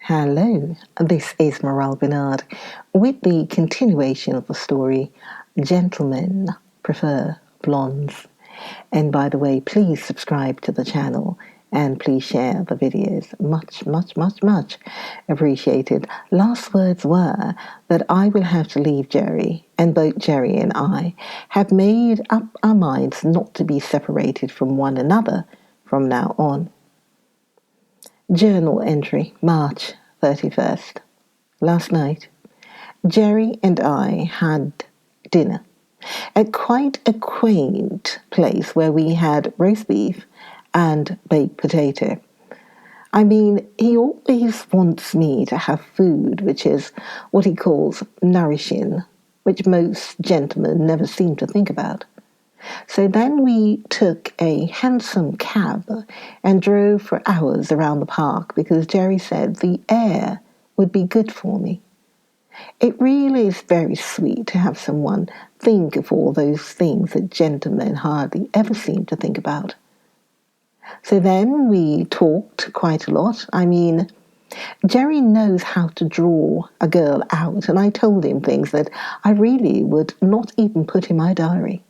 Hello, this is Morale Bernard with the continuation of the story Gentlemen Prefer Blondes. And by the way, please subscribe to the channel and please share the videos. Much appreciated. Last words were that I will have to leave Jerry, and both Jerry and I have made up our minds not to be separated from one another from now on. Journal entry, March 31st. Last night, Jerry and I had dinner at quite a quaint place where we had roast beef and baked potato. I mean, he always wants me to have food which is what he calls nourishing, which most gentlemen never seem to think about. So then we took a hansom cab and drove for hours around the park because Jerry said the air would be good for me. It really is very sweet to have someone think of all those things that gentlemen hardly ever seem to think about. So then we talked quite a lot. I mean, Jerry knows how to draw a girl out, and I told him things that I really would not even put in my diary.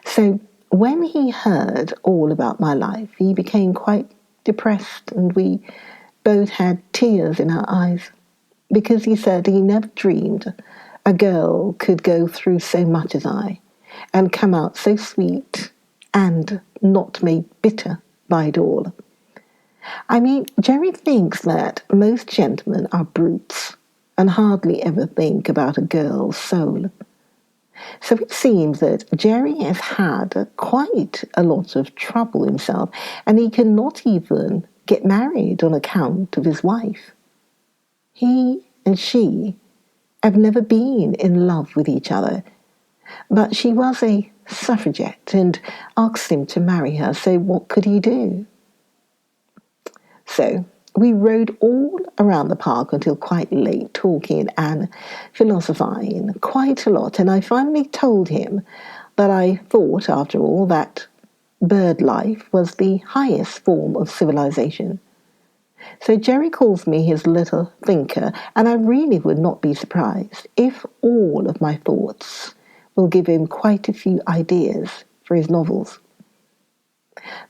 So when he heard all about my life, he became quite depressed, and we both had tears in our eyes because he said he never dreamed a girl could go through so much as I and come out so sweet and not made bitter by it all. I mean, Jerry thinks that most gentlemen are brutes and hardly ever think about a girl's soul. So it seems that Jerry has had quite a lot of trouble himself, and he cannot even get married on account of his wife. He and she have never been in love with each other, but she was a suffragette and asked him to marry her, so what could he do? So we rode all around the park until quite late, talking and philosophizing quite a lot, and I finally told him that I thought, after all, that bird life was the highest form of civilization. So Jerry calls me his little thinker, and I really would not be surprised if all of my thoughts will give him quite a few ideas for his novels.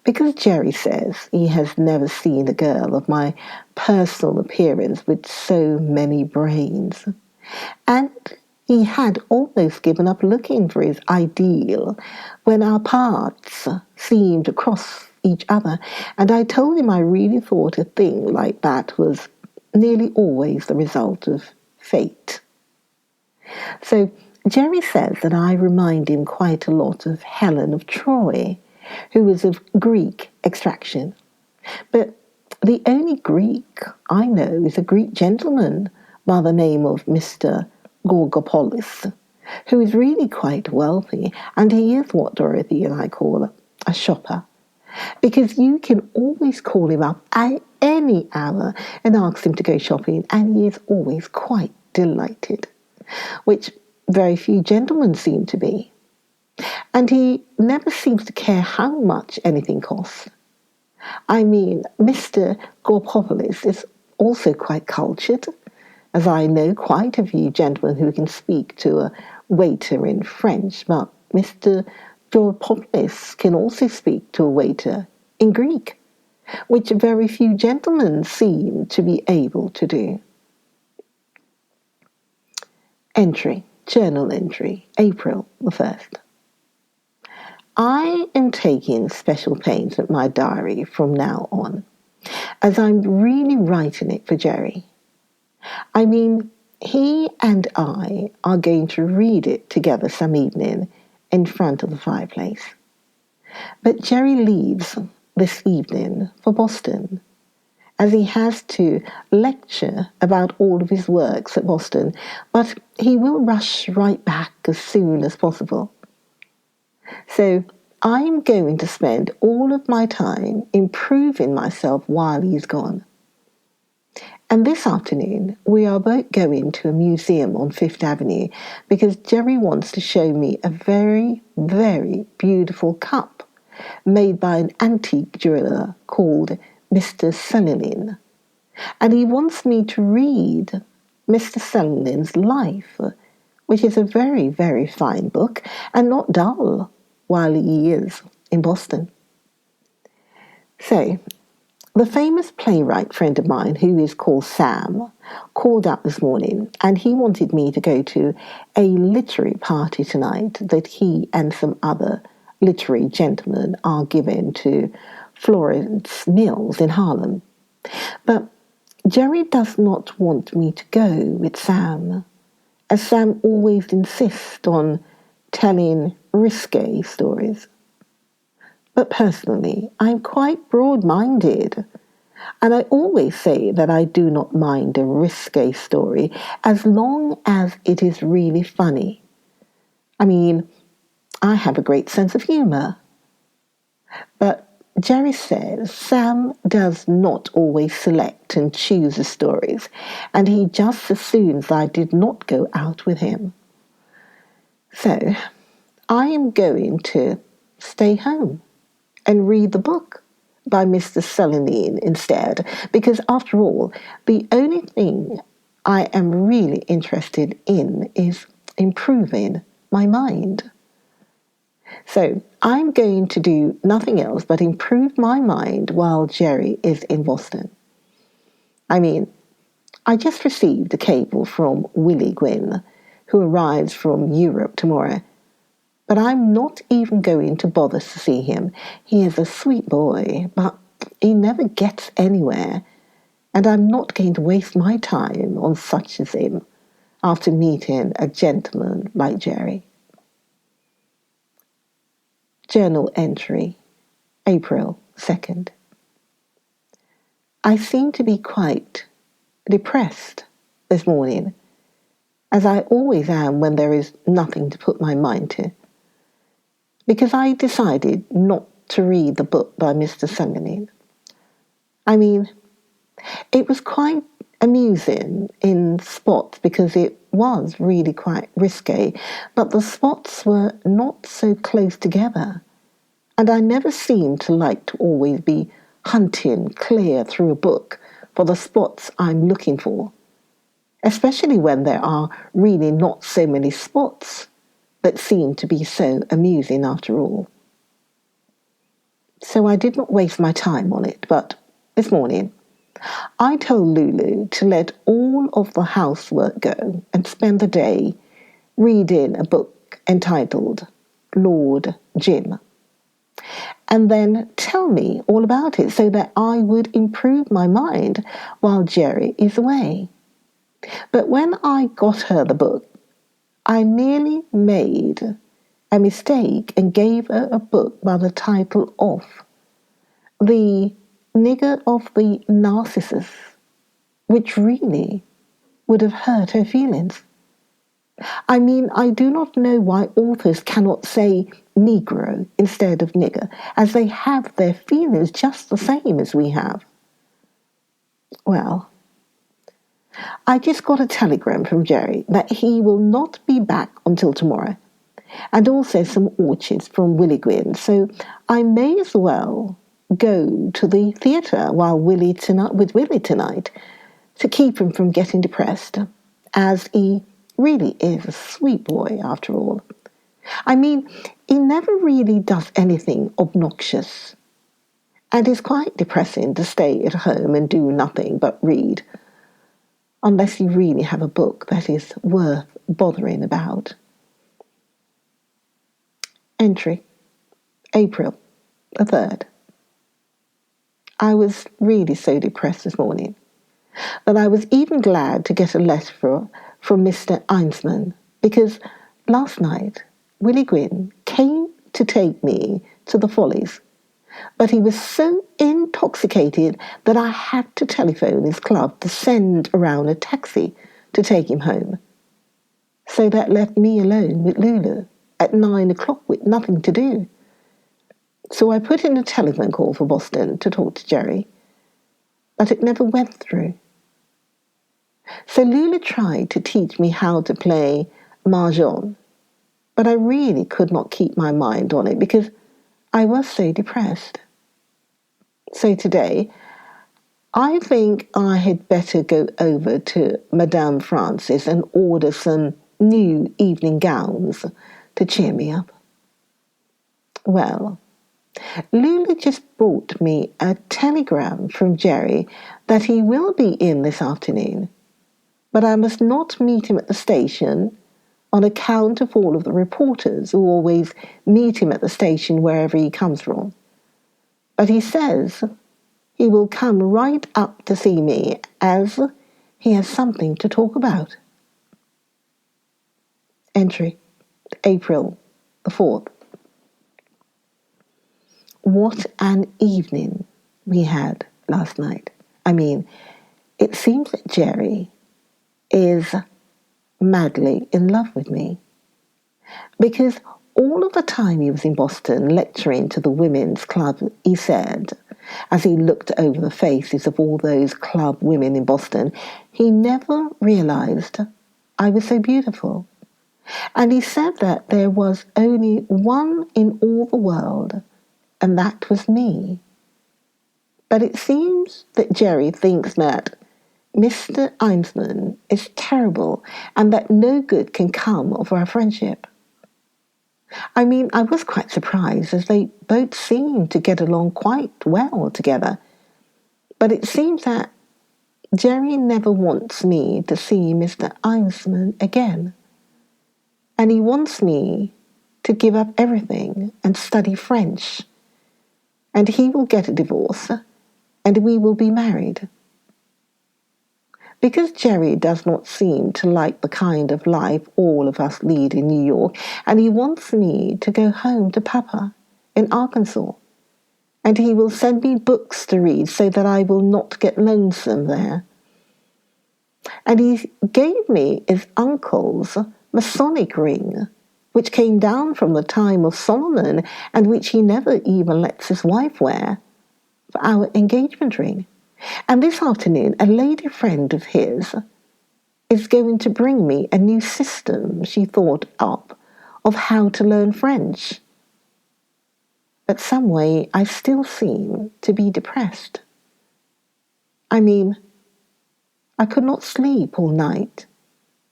Because Jerry says he has never seen a girl of my personal appearance with so many brains. And he had almost given up looking for his ideal when our paths seemed to cross each other. And I told him I really thought a thing like that was nearly always the result of fate. So Jerry says that I remind him quite a lot of Helen of Troy, who was of Greek extraction. But the only Greek I know is a Greek gentleman by the name of Mr. Gorgopolis, who is really quite wealthy, and he is what Dorothy and I call a shopper, because you can always call him up at any hour and ask him to go shopping, and he is always quite delighted, which very few gentlemen seem to be. And he never seems to care how much anything costs. I mean, Mr. Gorgopolis is also quite cultured, as I know quite a few gentlemen who can speak to a waiter in French, but Mr. Gorgopolis can also speak to a waiter in Greek, which very few gentlemen seem to be able to do. Entry, journal entry, April the 1st. I am taking special pains with my diary from now on, as I'm really writing it for Jerry. I mean, he and I are going to read it together some evening in front of the fireplace. But Jerry leaves this evening for Boston, as he has to lecture about all of his works at Boston, but he will rush right back as soon as possible. So I'm going to spend all of my time improving myself while he's gone. And this afternoon, we are both going to a museum on Fifth Avenue because Jerry wants to show me a very, very beautiful cup made by an antique jeweller called Mr. Sullivan, And he wants me to read Mr. Selwyn's Life, which is a very, very fine book and not dull while he is in Boston. So, the famous playwright friend of mine, who is called Sam, called up this morning and he wanted me to go to a literary party tonight that he and some other literary gentlemen are giving to Florence Mills in Harlem. But Jerry does not want me to go with Sam, as Sam always insists on telling risque stories. But personally, I'm quite broad-minded, and I always say that I do not mind a risque story as long as it is really funny. I mean, I have a great sense of humour. But Jerry says Sam does not always select and choose the stories, and he just assumes I did not go out with him. So, I am going to stay home and read the book by Mr. Selwyn instead, because after all, the only thing I am really interested in is improving my mind. So I'm going to do nothing else but improve my mind while Jerry is in Boston. I mean, I just received a cable from Willie Gwynn, who arrives from Europe tomorrow. But I'm not even going to bother to see him. He is a sweet boy, but he never gets anywhere. And I'm not going to waste my time on such as him after meeting a gentleman like Jerry. Journal entry, April 2nd. I seem to be quite depressed this morning, as I always am when there is nothing to put my mind to, because I decided not to read the book by Mr. Selwyn. I mean, it was quite amusing in spots because it was really quite risque, but the spots were not so close together. And I never seem to like to always be hunting clear through a book for the spots I'm looking for, especially when there are really not so many spots that seem to be so amusing after all. So I did not waste my time on it, but this morning I told Lulu to let all of the housework go and spend the day reading a book entitled Lord Jim, and then tell me all about it so that I would improve my mind while Jerry is away. But when I got her the book, I nearly made a mistake and gave her a book by the title of The Nigger of the Narcissus, which really would have hurt her feelings. I mean, I do not know why authors cannot say Negro instead of nigger, as they have their feelings just the same as we have. Well, I just got a telegram from Jerry that he will not be back until tomorrow, and also some orchids from Willie Gwynn, so I may as well go to the theatre with Willie tonight to keep him from getting depressed, as he really is a sweet boy after all. I mean, he never really does anything obnoxious, and it's quite depressing to stay at home and do nothing but read, unless you really have a book that is worth bothering about. Entry, April the 3rd. I was really so depressed this morning that I was even glad to get a letter from Mr. Einsman, because last night Willie Gwynn came to take me to the Follies, but he was so intoxicated that I had to telephone his club to send around a taxi to take him home. So that left me alone with Lulu at 9 o'clock with nothing to do. So I put in a telephone call for Boston to talk to Jerry, but it never went through. So Lulu tried to teach me how to play mahjong, but I really could not keep my mind on it because I was so depressed. So today, I think I had better go over to Madame Frances and order some new evening gowns to cheer me up. Well, Lula just brought me a telegram from Jerry that he will be in this afternoon, but I must not meet him at the station on account of all of the reporters who always meet him at the station wherever he comes from. But he says he will come right up to see me as he has something to talk about. Entry, April the 4th. What an evening we had last night. I mean, it seems that Jerry is madly in love with me, because all of the time he was in Boston lecturing to the women's club, he said, as he looked over the faces of all those club women in Boston, he never realized I was so beautiful. And he said that there was only one in all the world, and that was me. But it seems that Jerry thinks that Mr. Einsman is terrible and that no good can come of our friendship. I mean, I was quite surprised as they both seemed to get along quite well together. But it seems that Jerry never wants me to see Mr. Einsman again. And he wants me to give up everything and study French. And he will get a divorce and we will be married. Because Jerry does not seem to like the kind of life all of us lead in New York, and he wants me to go home to Papa in Arkansas, and he will send me books to read so that I will not get lonesome there. And he gave me his uncle's Masonic ring, which came down from the time of Solomon and which he never even lets his wife wear, for our engagement ring. And this afternoon, a lady friend of his is going to bring me a new system she thought up of how to learn French. But some way I still seem to be depressed. I mean, I could not sleep all night,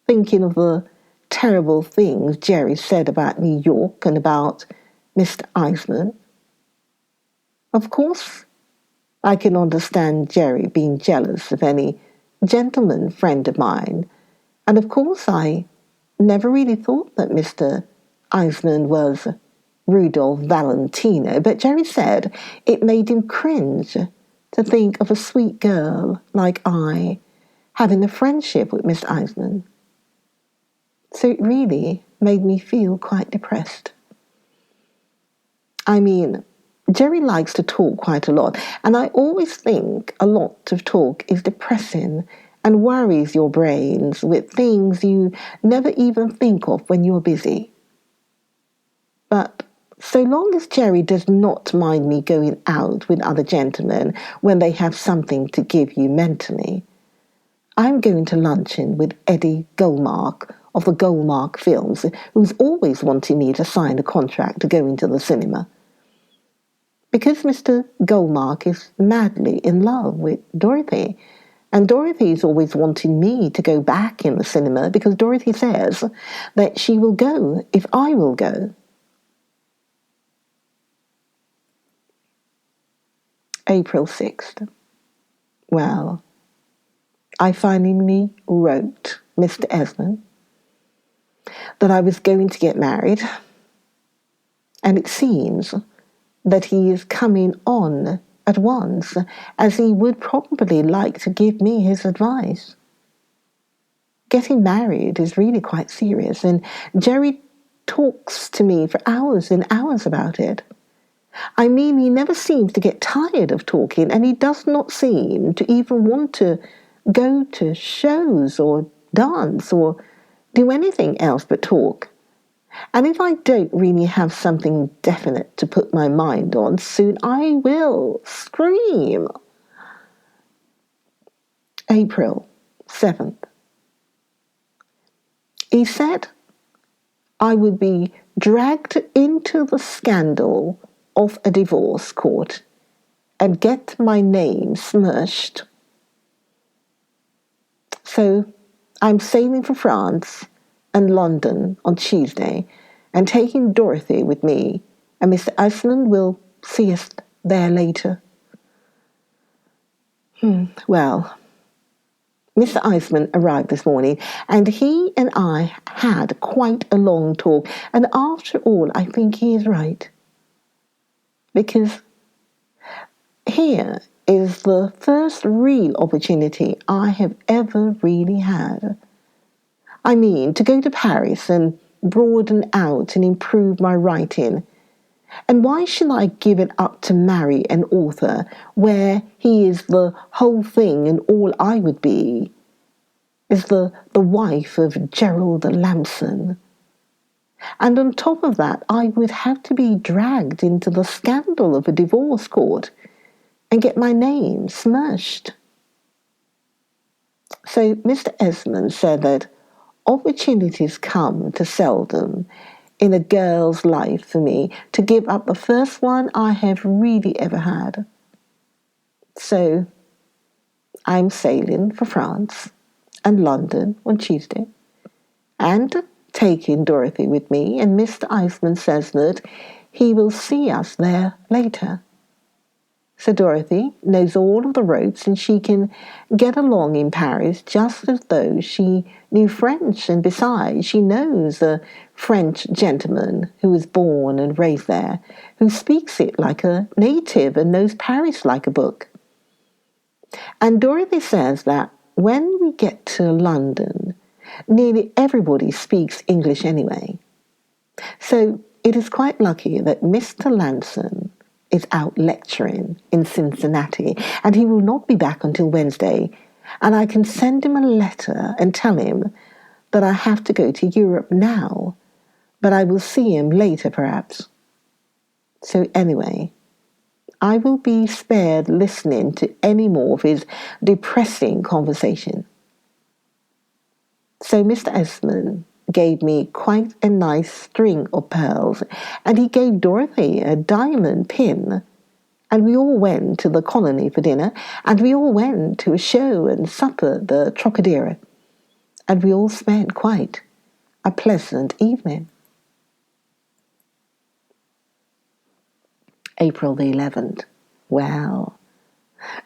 thinking of the terrible things Jerry said about New York and about Mr. Einsman. Of course, I can understand Jerry being jealous of any gentleman friend of mine, and of course I never really thought that Mr. Einsman was Rudolph Valentino, but Jerry said it made him cringe to think of a sweet girl like I having a friendship with Mr. Einsman. So it really made me feel quite depressed. I mean, Jerry likes to talk quite a lot, and I always think a lot of talk is depressing and worries your brains with things you never even think of when you're busy. But so long as Jerry does not mind me going out with other gentlemen when they have something to give you mentally, I'm going to luncheon with Eddie Goldmark of the Goldmark Films, who's always wanting me to sign a contract to go into the cinema. Because Mr. Goldmark is madly in love with Dorothy, and Dorothy is always wanting me to go back in the cinema because Dorothy says that she will go if I will go. April 6th. Well, I finally wrote Mr. Esmond that I was going to get married, and it seems that he is coming on at once, as he would probably like to give me his advice. Getting married is really quite serious, and Jerry talks to me for hours and hours about it. I mean, he never seems to get tired of talking, and he does not seem to even want to go to shows or dance or do anything else but talk. And if I don't really have something definite to put my mind on, soon I will scream. April 7th. He said I would be dragged into the scandal of a divorce court and get my name smirched So I'm sailing for France and London on Tuesday and taking Dorothy with me, and Mr. Iceland will see us there later. Well, Mr. Iceland arrived this morning, and he and I had quite a long talk. And after all, I think he is right. Because here is the first real opportunity I have ever really had. I mean, to go to Paris and broaden out and improve my writing. And why should I give it up to marry an author where he is the whole thing and all I would be is the wife of Gerald Lamson? And on top of that, I would have to be dragged into the scandal of a divorce court and get my name smirched. So Mr. Esmond said that opportunities come to seldom in a girl's life for me to give up the first one I have really ever had. So I'm sailing for France and London on Tuesday and taking Dorothy with me, and Mr. Iceland says that he will see us there later. So Dorothy knows all of the ropes and she can get along in Paris just as though she knew French, and besides, she knows a French gentleman who was born and raised there, who speaks it like a native and knows Paris like a book. And Dorothy says that when we get to London, nearly everybody speaks English anyway. So it is quite lucky that Mr. Lamson is out lecturing in Cincinnati, and he will not be back until Wednesday, and I can send him a letter and tell him that I have to go to Europe now, but I will see him later perhaps. So anyway, I will be spared listening to any more of his depressing conversation. So Mr. Esmond gave me quite a nice string of pearls, and he gave Dorothy a diamond pin, and we all went to the colony for dinner, and we all went to a show and supper at the Trocadero, and we all spent quite a pleasant evening. April the 11th. Well,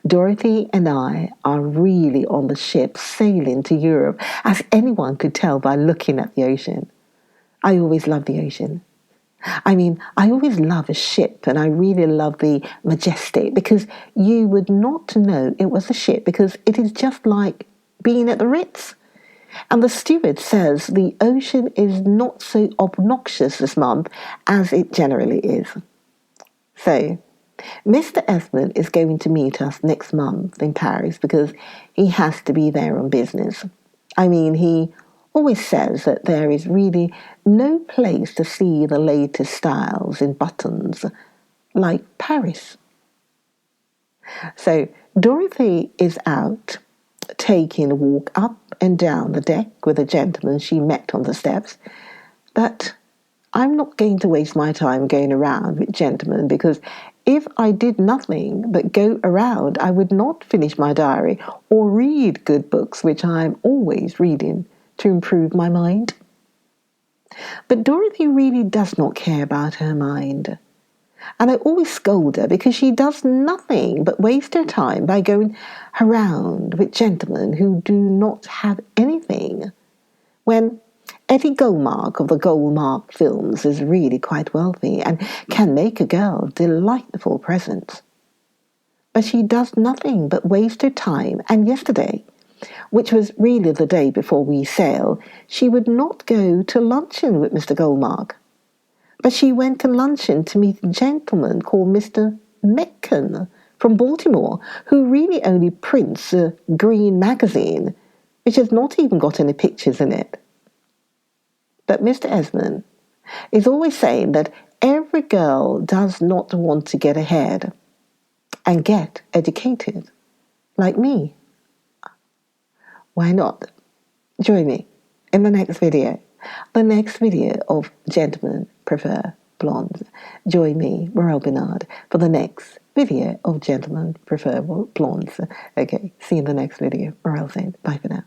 Dorothy and I are really on the ship sailing to Europe, as anyone could tell by looking at the ocean. I always love the ocean. I mean, I always love a ship, and I really love the Majestic, because you would not know it was a ship because it is just like being at the Ritz. And the steward says the ocean is not so obnoxious this month as it generally is. So, Mr. Esmond is going to meet us next month in Paris because he has to be there on business. I mean, he always says that there is really no place to see the latest styles in buttons like Paris. So Dorothy is out taking a walk up and down the deck with a gentleman she met on the steps, but I'm not going to waste my time going around with gentlemen, because if I did nothing but go around, I would not finish my diary or read good books, which I am always reading to improve my mind. But Dorothy really does not care about her mind. And I always scold her because she does nothing but waste her time by going around with gentlemen who do not have anything, when Eddie Goldmark of the Goldmark films is really quite wealthy and can make a girl delightful presents. But she does nothing but waste her time, and yesterday, which was really the day before we sail, she would not go to luncheon with Mr. Goldmark. But she went to luncheon to meet a gentleman called Mr. Metcalfe from Baltimore, who really only prints a green magazine, which has not even got any pictures in it. But Mr. Esmond is always saying that every girl does not want to get ahead and get educated, like me. Why not? Join me in the next video. The next video of Gentlemen Prefer Blondes. Join me, Morel Bernard, for the next video of Gentlemen Prefer Blondes. Okay, see you in the next video. Morel saying bye for now.